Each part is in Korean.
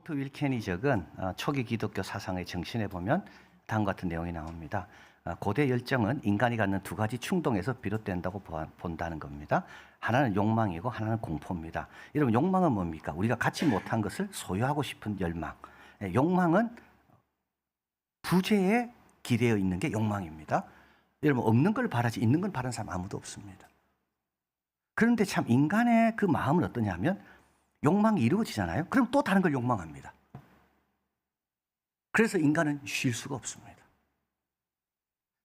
로버트 윌켄이 적은 초기 기독교 사상의 정신에 보면 다음과 같은 내용이 나옵니다. 고대 열정은 인간이 갖는 두 가지 충동에서 비롯된다고 본다는 겁니다. 하나는 욕망이고 하나는 공포입니다. 여러분, 욕망은 뭡니까? 우리가 갖지 못한 것을 소유하고 싶은 열망. 욕망은 부재에 기대어 있는 게 욕망입니다. 여러분, 없는 걸 바라지 있는 걸 바라는 사람 아무도 없습니다. 그런데 참 인간의 그 마음은 어떠냐면 욕망이 이루어지잖아요. 그럼 또 다른 걸 욕망합니다. 그래서 인간은 쉴 수가 없습니다.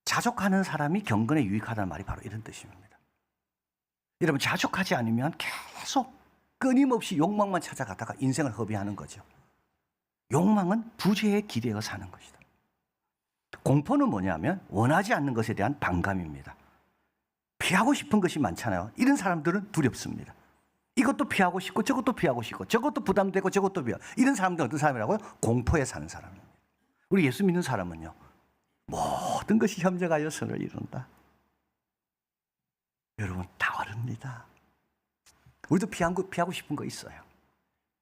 자족하는 사람이 경건에 유익하다는 말이 바로 이런 뜻입니다. 여러분, 자족하지 않으면 계속 끊임없이 욕망만 찾아가다가 인생을 허비하는 거죠. 욕망은 부재에 기대어 사는 것이다. 공포는 뭐냐면 원하지 않는 것에 대한 반감입니다. 피하고 싶은 것이 많잖아요. 이런 사람들은 두렵습니다. 이것도 피하고 싶고 저것도 피하고 싶고 저것도 부담되고 저것도 피하고, 이런 사람들은 어떤 사람이라고요? 공포에 사는 사람입니다. 우리 예수 믿는 사람은요, 모든 것이 협력하여 선을 이룬다. 여러분, 다릅니다. 우리도 피하고 싶은 거 있어요.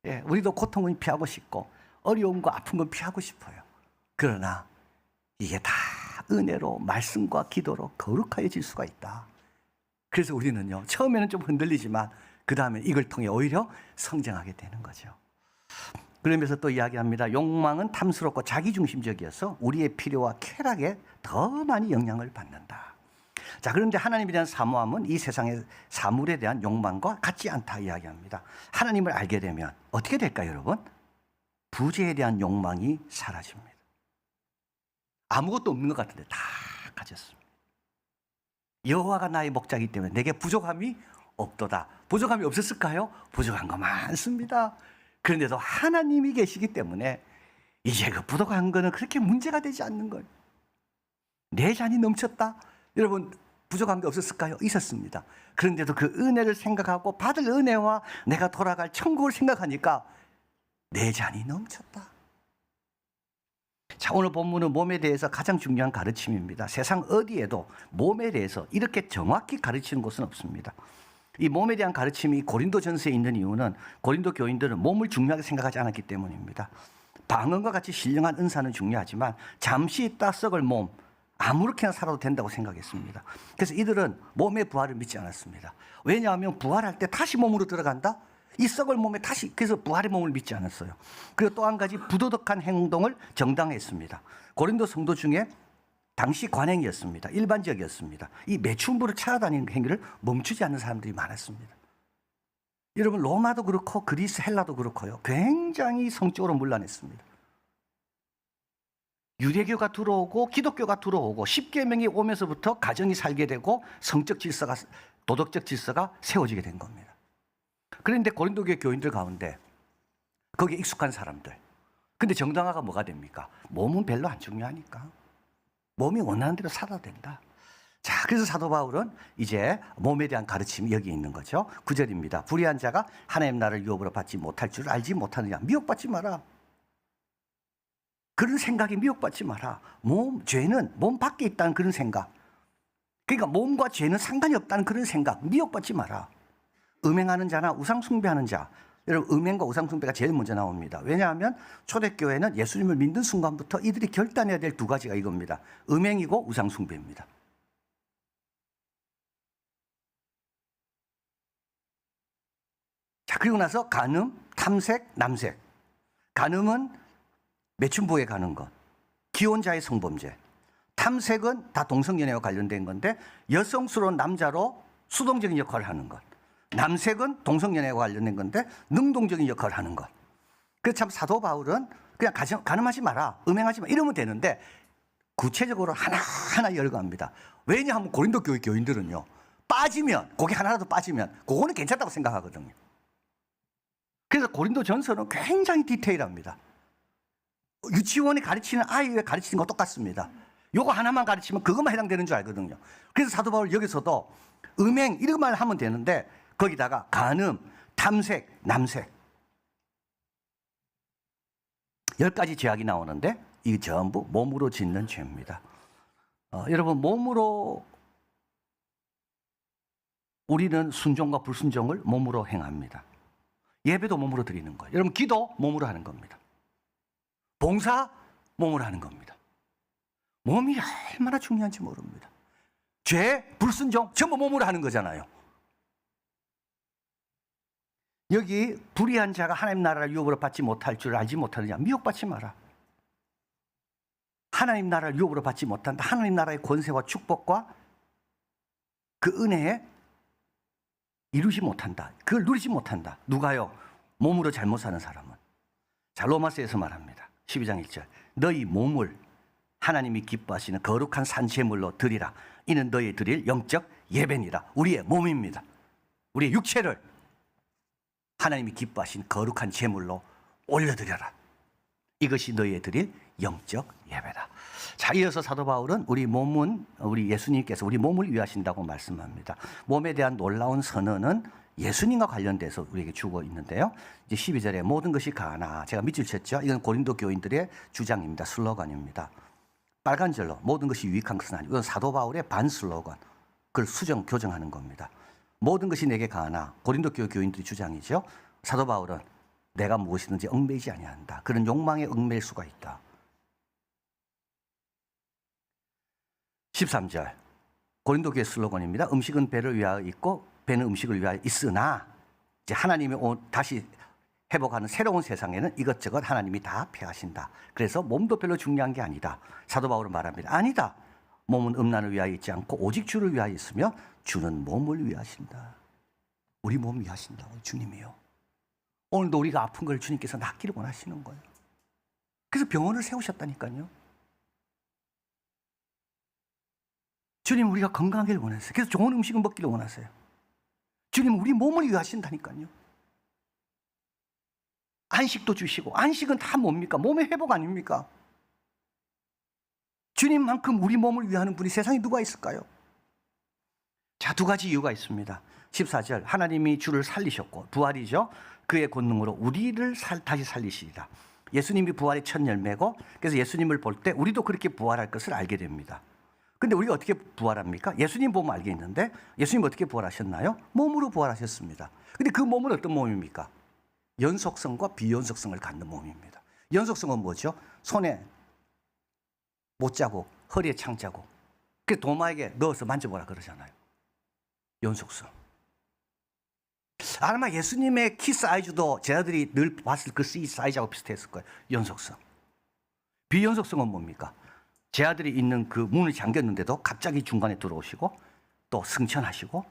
예, 우리도 고통은 피하고 싶고 어려움과 아픈 건 피하고 싶어요. 그러나 이게 다 은혜로, 말씀과 기도로 거룩하여질 수가 있다. 그래서 우리는요, 처음에는 좀 흔들리지만 그 다음에 이걸 통해 오히려 성장하게 되는 거죠. 그러면서 또 이야기합니다. 욕망은 탐스럽고 자기중심적이어서 우리의 필요와 쾌락에 더 많이 영향을 받는다. 자, 그런데 하나님에 대한 사모함은 이 세상의 사물에 대한 욕망과 같지 않다 이야기합니다. 하나님을 알게 되면 어떻게 될까요, 여러분? 부재에 대한 욕망이 사라집니다. 아무것도 없는 것 같은데 다 가졌습니다. 여호와가 나의 목자이기 때문에 내게 부족함이 없도다. 부족함이 없었을까요? 부족한 거 많습니다. 그런데도 하나님이 계시기 때문에 이제 그 부족한 거는 그렇게 문제가 되지 않는 거예요. 내 잔이 넘쳤다. 여러분, 부족한 게 없었을까요? 있었습니다. 그런데도 그 은혜를 생각하고 받을 은혜와 내가 돌아갈 천국을 생각하니까 내 잔이 넘쳤다. 자, 오늘 본문은 몸에 대해서 가장 중요한 가르침입니다. 세상 어디에도 몸에 대해서 이렇게 정확히 가르치는 곳은 없습니다. 이 몸에 대한 가르침이 고린도전서에 있는 이유는 고린도 교인들은 몸을 중요하게 생각하지 않았기 때문입니다. 방언과 같이 신령한 은사는 중요하지만 잠시 있다 썩을 몸, 아무렇게나 살아도 된다고 생각했습니다. 그래서 이들은 몸의 부활을 믿지 않았습니다. 왜냐하면 부활할 때 다시 몸으로 들어간다? 이 썩을 몸에 다시, 그래서 부활의 몸을 믿지 않았어요. 그리고 또 한 가지 부도덕한 행동을 정당했습니다. 고린도 성도 중에 당시 관행이었습니다. 일반적이었습니다. 이 매춘부를 찾아다니는 행위를 멈추지 않는 사람들이 많았습니다. 여러분, 로마도 그렇고 그리스, 헬라도 그렇고요, 굉장히 성적으로 문란했습니다. 유대교가 들어오고 기독교가 들어오고 십계명이 오면서부터 가정이 살게 되고 성적 질서가, 도덕적 질서가 세워지게 된 겁니다. 그런데 고린도교회 교인들 가운데 거기에 익숙한 사람들, 근데 정당화가 뭐가 됩니까? 몸은 별로 안 중요하니까 몸이 원하는 대로 살아도 된다. 자, 그래서 사도 바울은 이제 몸에 대한 가르침이 여기 있는 거죠. 9절입니다. 불의한 자가 하나님 나라를 유업으로 받지 못할 줄 알지 못하느냐. 미혹받지 마라. 그런 생각에 미혹받지 마라. 죄는 몸 밖에 있다는 그런 생각, 그러니까 몸과 죄는 상관이 없다는 그런 생각, 미혹받지 마라. 음행하는 자나 우상 숭배하는 자, 여러분, 음행과 우상 숭배가 제일 먼저 나옵니다. 왜냐하면 초대교회는 예수님을 믿는 순간부터 이들이 결단해야 될 두 가지가 이겁니다. 음행이고 우상 숭배입니다. 자, 그리고 나서 간음, 탐색, 남색. 간음은 매춘부에 가는 것, 기혼자의 성범죄. 탐색은 다 동성연애와 관련된 건데 여성스러운 남자로 수동적인 역할을 하는 것. 남색은 동성연애와 관련된 건데 능동적인 역할을 하는 것. 그래서 참 사도 바울은 그냥 간음하지 마라, 음행하지 마 이러면 되는데 구체적으로 하나하나 열거합니다. 왜냐하면 고린도 교회 교인들은요, 빠지면, 거기 하나라도 빠지면 그거는 괜찮다고 생각하거든요. 그래서 고린도 전서는 굉장히 디테일합니다. 유치원에 가르치는 아이에 가르치는 거 똑같습니다. 요거 하나만 가르치면 그것만 해당되는 줄 알거든요. 그래서 사도 바울 여기서도 음행 이런 말 하면 되는데 거기다가 간음, 탐색, 남색 10가지 죄악이 나오는데 이 전부 몸으로 짓는 죄입니다. 여러분, 몸으로 우리는 순종과 불순종을 몸으로 행합니다. 예배도 몸으로 드리는 거예요. 여러분, 기도 몸으로 하는 겁니다. 봉사, 몸을 하는 겁니다. 몸이 얼마나 중요한지 모릅니다. 죄, 불순종, 전부 몸으로 하는 거잖아요. 여기 불의한 자가 하나님 나라를 유업으로 받지 못할 줄 알지 못하느냐. 미혹받지 마라. 하나님 나라를 유업으로 받지 못한다. 하나님 나라의 권세와 축복과 그 은혜에 이루지 못한다. 그걸 누리지 못한다. 누가요? 몸으로 잘못 사는 사람은. 자, 로마서에서 말합니다. 12장 1절. 너희 몸을 하나님이 기뻐하시는 거룩한 산제물로 드리라. 이는 너희 드릴 영적 예배니라. 우리의 몸입니다. 우리의 육체를 하나님이 기뻐하신 거룩한 제물로 올려드려라. 이것이 너희의 드릴 영적 예배다. 자, 이어서 사도 바울은 우리 예수님께서 우리 몸을 위하신다고 말씀합니다. 몸에 대한 놀라운 선언은 예수님과 관련돼서 우리에게 주고 있는데요. 이제 12절에 모든 것이 가나, 제가 밑줄 쳤죠. 이건 고린도 교인들의 주장입니다. 슬로건입니다. 빨간 줄로 모든 것이 유익한 것은 아니고, 이건 사도 바울의 반 슬로건, 그걸 교정하는 겁니다. 모든 것이 내게 가나, 고린도 교인들의 주장이죠. 사도 바울은 내가 무엇이든지 얽매이지 아니한다. 그런 욕망에 얽매일 수가 있다. 13절 고린도 교회 슬로건입니다. 음식은 배를 위하여 있고 배는 음식을 위하여 있으나, 이제 하나님이 다시 회복하는 새로운 세상에는 이것저것 하나님이 다 폐하신다. 그래서 몸도 별로 중요한 게 아니다. 사도 바울은 말합니다. 아니다. 몸은 음란을 위하여 있지 않고 오직 주를 위하여 있으며 주는 몸을 위하신다. 우리 몸 위하신다고 주님이요. 오늘도 우리가 아픈 걸 주님께서 낫기를 원하시는 거예요. 그래서 병원을 세우셨다니까요. 주님 우리가 건강하기를 원하세요. 그래서 좋은 음식을 먹기를 원하세요. 주님은 우리 몸을 위하신다니까요. 안식도 주시고, 안식은 다 뭡니까? 몸의 회복 아닙니까? 주님만큼 우리 몸을 위하는 분이 세상에 누가 있을까요? 자, 두 가지 이유가 있습니다. 14절 하나님이 주를 살리셨고, 부활이죠. 그의 권능으로 우리를 다시 살리시리라. 예수님이 부활의 첫 열매고, 그래서 예수님을 볼 때 우리도 그렇게 부활할 것을 알게 됩니다. 근데 우리가 어떻게 부활합니까? 예수님 보면 알겠는데, 예수님 어떻게 부활하셨나요? 몸으로 부활하셨습니다. 근데 그 몸은 어떤 몸입니까? 연속성과 비연속성을 갖는 몸입니다. 연속성은 뭐죠? 손에 못자국, 허리에 창자국. 그래서 도마에게 넣어서 만져보라 그러잖아요. 연속성. 아마 예수님의 키 사이즈도 제 아들이 늘 봤을 그 사이즈하고 비슷했을 거예요. 연속성. 비연속성은 뭡니까? 제 아들이 있는 그 문을 잠겼는데도 갑자기 중간에 들어오시고 또 승천하시고,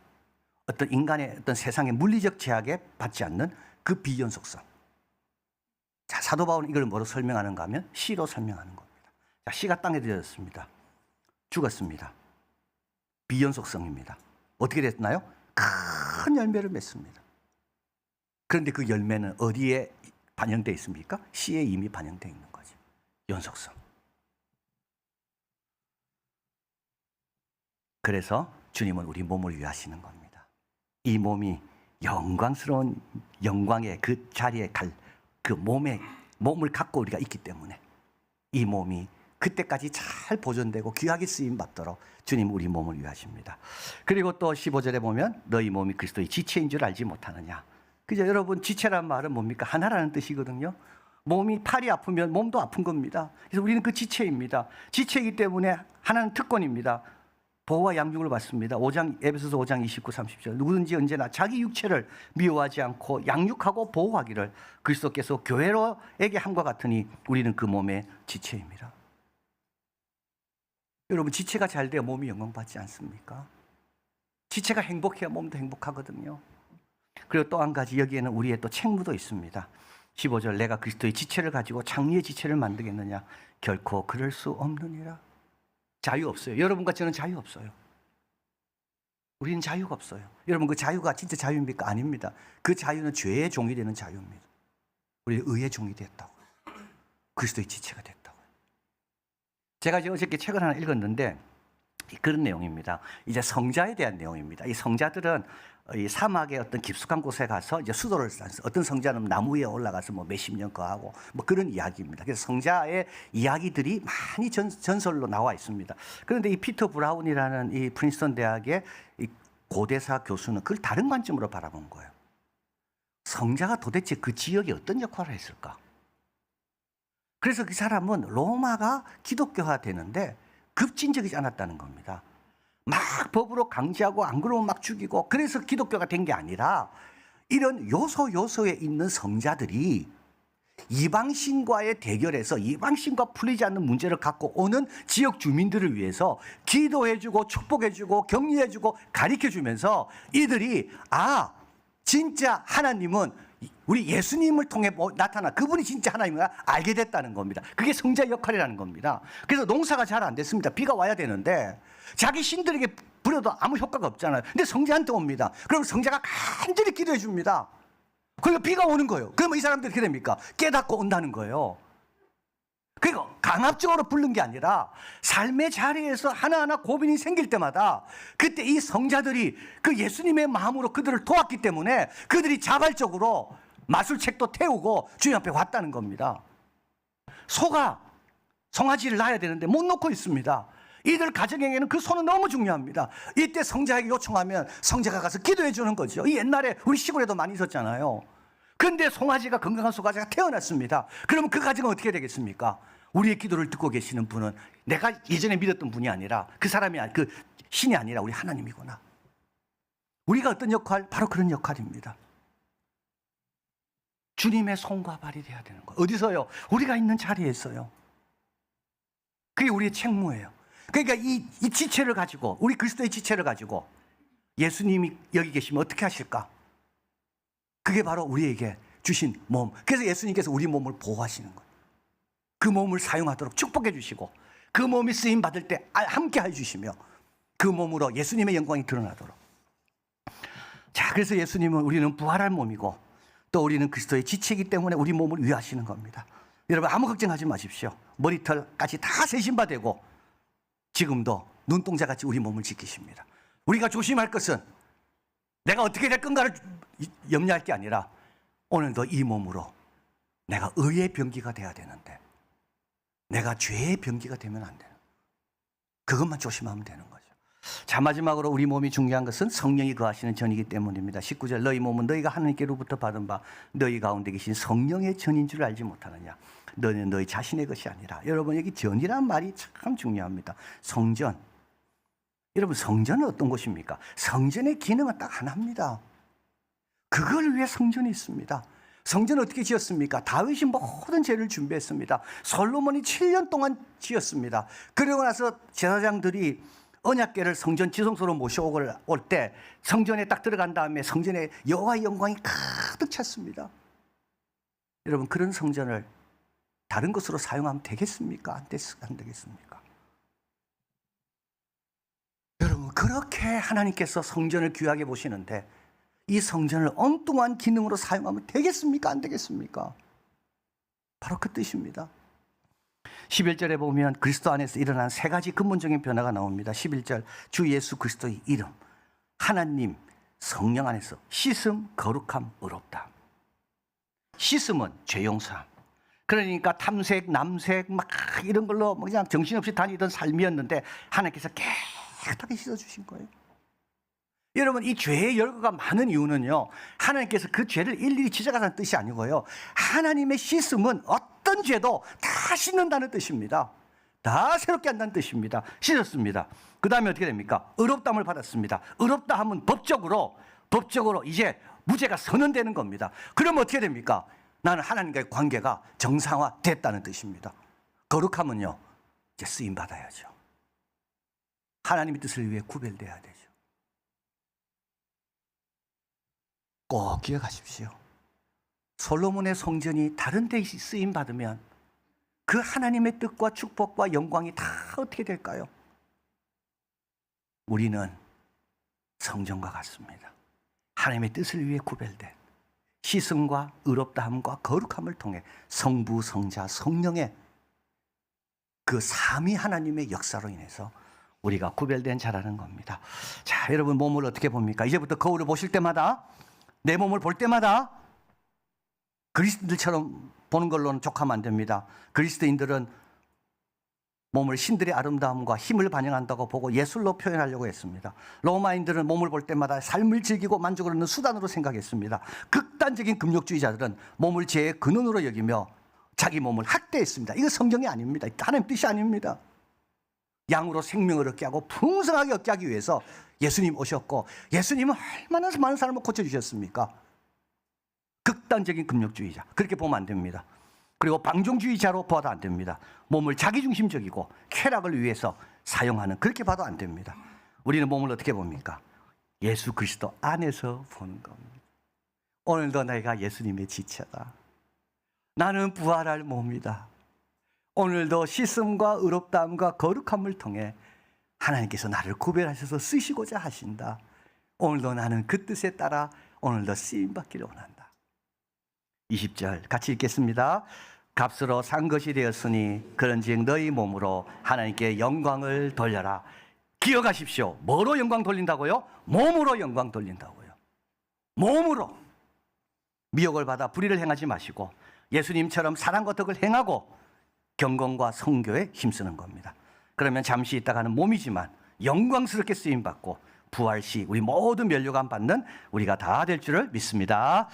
어떤 인간의 어떤 세상의 물리적 제약에 받지 않는 그 비연속성. 자, 사도 바울은 이걸 뭐로 설명하는가 하면 시로 설명하는 겁니다. 자, 시가 땅에 들어졌습니다. 죽었습니다. 비연속성입니다. 어떻게 됐나요? 큰 열매를 맺습니다. 그런데 그 열매는 어디에 반영되어 있습니까? 시에 이미 반영되어 있는 거죠. 연속성. 그래서 주님은 우리 몸을 위하시는 겁니다. 이 몸이 영광스러운 영광의 그 자리에 갈 그 몸을 갖고 우리가 있기 때문에 이 몸이 그때까지 잘 보존되고 귀하게 쓰임 받도록 주님 우리 몸을 위하십니다. 그리고 또 15절에 보면 너희 몸이 그리스도의 지체인 줄 알지 못하느냐. 그죠? 여러분, 지체란 말은 뭡니까? 하나라는 뜻이거든요. 몸이 팔이 아프면 몸도 아픈 겁니다. 그래서 우리는 그 지체입니다. 지체이기 때문에 하나는 특권입니다. 보호와 양육을 받습니다. 에베소서 5장 29, 30절. 누구든지 언제나 자기 육체를 미워하지 않고 양육하고 보호하기를 그리스도께서 교회로에게 함과 같으니 우리는 그 몸의 지체입니다. 여러분, 지체가 잘 돼야 몸이 영광받지 않습니까? 지체가 행복해야 몸도 행복하거든요. 그리고 또 한 가지, 여기에는 우리의 또 책무도 있습니다. 15절 내가 그리스도의 지체를 가지고 장미의 지체를 만들겠느냐? 결코 그럴 수 없느니라. 자유 없어요. 여러분과 저는 자유 없어요. 우리는 자유가 없어요. 여러분, 그 자유가 진짜 자유입니까? 아닙니다. 그 자유는 죄의 종이 되는 자유입니다. 우리 의의 종이 됐다고. 그리스도의 지체가 됐다고. 제가 어저께 책을 하나 읽었는데 그런 내용입니다. 이제 성자에 대한 내용입니다. 이 성자들은 이 사막의 어떤 깊숙한 곳에 가서 이제 수도를 쌓았어요. 어떤 성자는 나무 위에 올라가서 뭐 몇십 년 거하고 뭐 그런 이야기입니다. 그래서 성자의 이야기들이 많이 전설로 나와 있습니다. 그런데 이 피터 브라운이라는 이 프린스턴 대학의 이 고대사 교수는 그걸 다른 관점으로 바라본 거예요. 성자가 도대체 그 지역에 어떤 역할을 했을까? 그래서 그 사람은 로마가 기독교화 되는데 급진적이지 않았다는 겁니다. 막 법으로 강제하고 안 그러면 막 죽이고 그래서 기독교가 된 게 아니라 이런 요소에 있는 성자들이 이방신과의 대결에서 이방신과 풀리지 않는 문제를 갖고 오는 지역 주민들을 위해서 기도해주고 축복해주고 격려해주고 가르쳐주면서 이들이 진짜 하나님은 우리 예수님을 통해 나타나 그분이 진짜 하나님을 알게 됐다는 겁니다. 그게 성자의 역할이라는 겁니다. 그래서 농사가 잘 안 됐습니다. 비가 와야 되는데 자기 신들에게 부려도 아무 효과가 없잖아요. 근데 성자한테 옵니다. 그럼 성자가 간절히 기도해 줍니다. 그러니까 비가 오는 거예요. 그러면 이 사람들이 어떻게 됩니까? 깨닫고 온다는 거예요. 그리고 강압적으로 부른 게 아니라 삶의 자리에서 하나하나 고민이 생길 때마다 그때 이 성자들이 그 예수님의 마음으로 그들을 도왔기 때문에 그들이 자발적으로 마술책도 태우고 주님 앞에 왔다는 겁니다. 소가 송아지를 낳아야 되는데 못 놓고 있습니다. 이들 가정에게는 그 소는 너무 중요합니다. 이때 성자에게 요청하면 성자가 가서 기도해 주는 거죠. 이 옛날에 우리 시골에도 많이 있었잖아요. 근데 송아지가 건강한 송아지가 태어났습니다. 그러면 그 가정은 어떻게 되겠습니까? 우리의 기도를 듣고 계시는 분은 내가 예전에 믿었던 분이 아니라 그 사람이 그 신이 아니라 우리 하나님이구나. 우리가 어떤 역할? 바로 그런 역할입니다. 주님의 손과 발이 돼야 되는 거예요. 어디서요? 우리가 있는 자리에서요. 그게 우리의 책무예요. 그러니까 이 지체를 가지고 우리 그리스도의 지체를 가지고 예수님이 여기 계시면 어떻게 하실까? 그게 바로 우리에게 주신 몸. 그래서 예수님께서 우리 몸을 보호하시는 거예요. 그 몸을 사용하도록 축복해 주시고 그 몸이 쓰임 받을 때 함께 해주시며 그 몸으로 예수님의 영광이 드러나도록. 자, 그래서 예수님은 우리는 부활할 몸이고 또 우리는 그리스도의 지체이기 때문에 우리 몸을 위하시는 겁니다. 여러분 아무 걱정하지 마십시오. 머리털까지 다 세신바되고 지금도 눈동자같이 우리 몸을 지키십니다. 우리가 조심할 것은 내가 어떻게 될 건가를 염려할 게 아니라 오늘도 이 몸으로 내가 의의 병기가 돼야 되는데 내가 죄의 병기가 되면 안 되는 그것만 조심하면 되는 거죠. 자, 마지막으로 우리 몸이 중요한 것은 성령이 거하시는 전이기 때문입니다. 19절 너희 몸은 너희가 하나님께로부터 받은 바 너희 가운데 계신 성령의 전인 줄 알지 못하느냐. 너는 너희 자신의 것이 아니라. 여러분 여기 전이란 말이 참 중요합니다. 성전. 여러분 성전은 어떤 곳입니까? 성전의 기능은 딱 하나입니다. 그걸 위해 성전이 있습니다. 성전을 어떻게 지었습니까? 다윗이 모든 죄를 준비했습니다. 솔로몬이 7년 동안 지었습니다. 그러고 나서 제사장들이 언약궤를 성전 지성소로 모셔올 때 성전에 딱 들어간 다음에 성전에 여호와의 영광이 가득 찼습니다. 여러분 그런 성전을 다른 것으로 사용하면 되겠습니까? 안 되겠습니까? 여러분 그렇게 하나님께서 성전을 귀하게 보시는데 이 성전을 엉뚱한 기능으로 사용하면 되겠습니까? 안 되겠습니까? 바로 그 뜻입니다. 11절에 보면 그리스도 안에서 일어난 세 가지 근본적인 변화가 나옵니다. 11절 주 예수 그리스도의 이름, 하나님, 성령 안에서 씻음, 거룩함, 의롭다. 씻음은 죄 용서함. 그러니까 탐색, 남색 막 이런 걸로 그냥 정신없이 다니던 삶이었는데 하나님께서 깨끗하게 씻어주신 거예요. 여러분 이 죄의 열거가 많은 이유는요 하나님께서 그 죄를 일일이 지적하라는 뜻이 아니고요 하나님의 씻음은 어떤 죄도 다 씻는다는 뜻입니다. 다 새롭게 한다는 뜻입니다. 씻었습니다. 그 다음에 어떻게 됩니까? 의롭다함을 받았습니다. 의롭다 하면 법적으로 이제 무죄가 선언되는 겁니다. 그러면 어떻게 됩니까? 나는 하나님과의 관계가 정상화됐다는 뜻입니다. 거룩함은요 이제 쓰임 받아야죠. 하나님의 뜻을 위해 구별돼야 되죠. 꼭 기억하십시오. 솔로몬의 성전이 다른 데 쓰임 받으면 그 하나님의 뜻과 축복과 영광이 다 어떻게 될까요? 우리는 성전과 같습니다. 하나님의 뜻을 위해 구별된 씻음과 의롭다함과 거룩함을 통해 성부, 성자, 성령의 그 삼위 하나님의 역사로 인해서 우리가 구별된 자라는 겁니다. 자, 여러분 몸을 어떻게 봅니까? 이제부터 거울을 보실 때마다 내 몸을 볼 때마다 그리스도인들처럼 보는 걸로는 족하면 안 됩니다. 그리스도인들은 몸을 신들의 아름다움과 힘을 반영한다고 보고 예술로 표현하려고 했습니다. 로마인들은 몸을 볼 때마다 삶을 즐기고 만족을 얻는 수단으로 생각했습니다. 극단적인 금욕주의자들은 몸을 죄의 근원으로 여기며 자기 몸을 학대했습니다. 이거 성경이 아닙니다. 하나님 뜻이 아닙니다. 양으로 생명을 얻게 하고 풍성하게 얻게 하기 위해서 예수님 오셨고, 예수님은 얼마나 많은 사람을 고쳐주셨습니까? 극단적인 금욕주의자, 그렇게 보면 안 됩니다. 그리고 방종주의자로 봐도 안 됩니다. 몸을 자기중심적이고 쾌락을 위해서 사용하는, 그렇게 봐도 안 됩니다. 우리는 몸을 어떻게 봅니까? 예수 그리스도 안에서 보는 겁니다. 오늘도 내가 예수님의 지체다. 나는 부활할 몸이다. 오늘도 씻음과 의롭다함과 거룩함을 통해 하나님께서 나를 구별하셔서 쓰시고자 하신다. 오늘도 나는 그 뜻에 따라 오늘도 쓰임받기를 원한다. 20절 같이 읽겠습니다. 값으로 산 것이 되었으니 그런즉 너희 몸으로 하나님께 영광을 돌려라. 기억하십시오. 뭐로 영광 돌린다고요? 몸으로 영광 돌린다고요. 몸으로. 미혹을 받아 불의를 행하지 마시고 예수님처럼 사랑과 덕을 행하고 경건과 성교에 힘쓰는 겁니다. 그러면 잠시 있다가는 몸이지만 영광스럽게 쓰임받고 부활시 우리 모두 면류관 받는 우리가 다 될 줄을 믿습니다.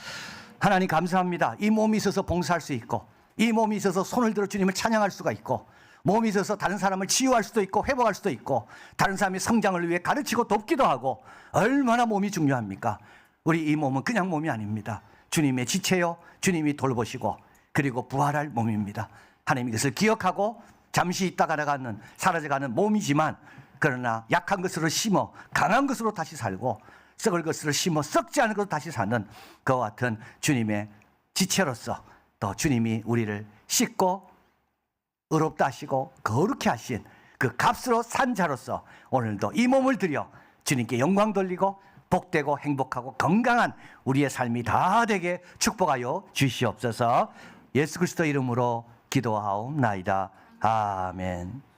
하나님 감사합니다. 이 몸이 있어서 봉사할 수 있고, 이 몸이 있어서 손을 들어 주님을 찬양할 수가 있고, 몸이 있어서 다른 사람을 치유할 수도 있고 회복할 수도 있고, 다른 사람의 성장을 위해 가르치고 돕기도 하고, 얼마나 몸이 중요합니까? 우리 이 몸은 그냥 몸이 아닙니다. 주님의 지체요, 주님이 돌보시고 그리고 부활할 몸입니다. 하나님 이것을 기억하고 잠시 있다가 나가는 사라져가는 몸이지만, 그러나 약한 것으로 심어 강한 것으로 다시 살고, 썩을 것으로 심어 썩지 않은 것으로 다시 사는 그와 같은 주님의 지체로서, 또 주님이 우리를 씻고 의롭다 하시고 거룩히 하신 그 값으로 산 자로서 오늘도 이 몸을 들여 주님께 영광 돌리고 복되고 행복하고 건강한 우리의 삶이 다 되게 축복하여 주시옵소서. 예수 그리스도 이름으로 기도하옵나이다. 아멘.